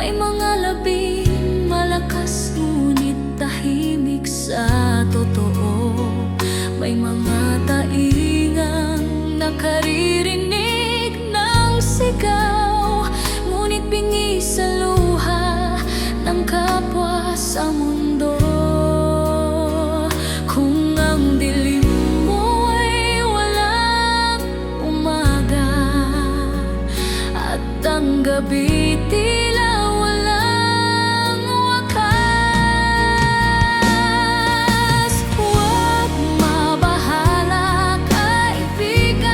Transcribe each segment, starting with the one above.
May mga labing malakas ngunit tahimik sa totoo. May mga taingang nakaririnig ng sigaw, ngunit bingi sa luha ng kapwa sa mundo. Kung ang dilim mo'y walang umaga at ang gabi tila walang wakas, huwag mabahala kaibigan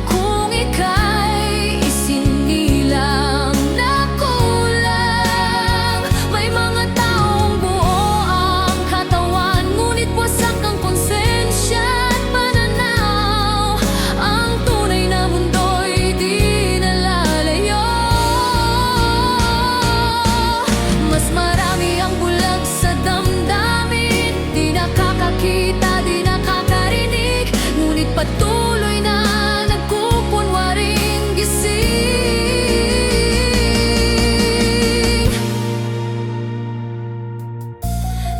kung ika'y isinilang na kulang. May mga taong buo ang katawan, ngunit wasak ang konsensya at pananaw. Ang tunay na mundo'y di nalalayo. Mas marami ang bulag sa damdamin, di nakakakita, di nakakarinig, ngunit patuloy na nagkukunwaring gising.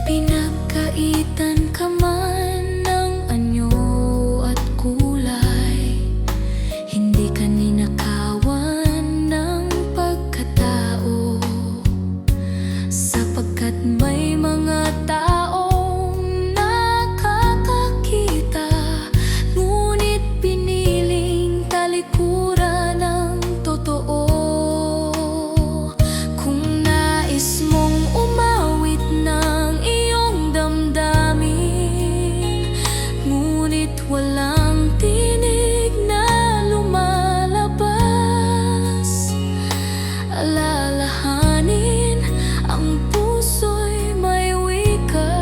Pinagkaitan ka man ng anyo at kulay, hindi ka ninakawan ng pagkatao, sapagkat may mga taong nakakakita, ngunit piniling talikuran ng totoo. Kung nais mong umawit ng iyong damdamin, ngunit walang tinig na lumalabas, alalahanin ang puso'y may wika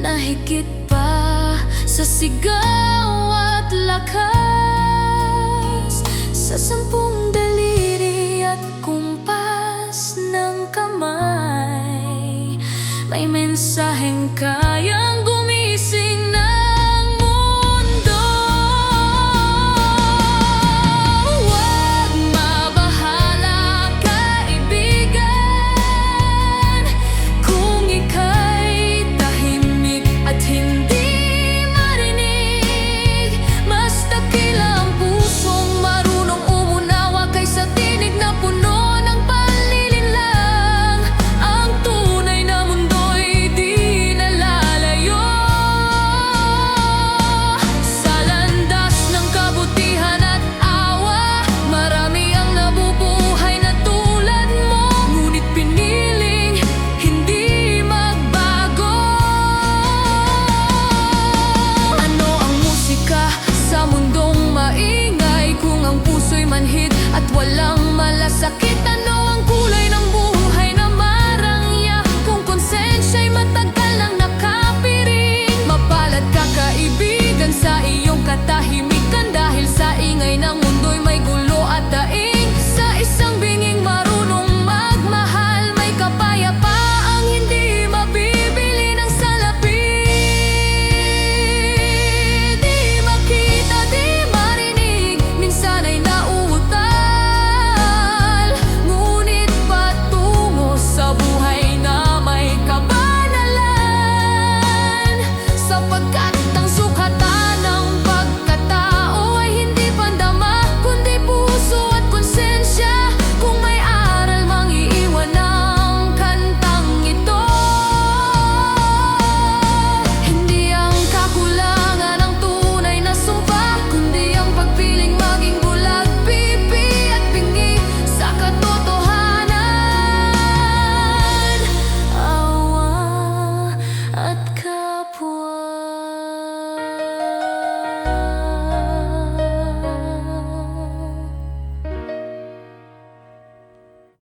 na higit pa sa sigaw at lakas. Sa 10 daliri at kumpas ng kamay, may mensaheng kaya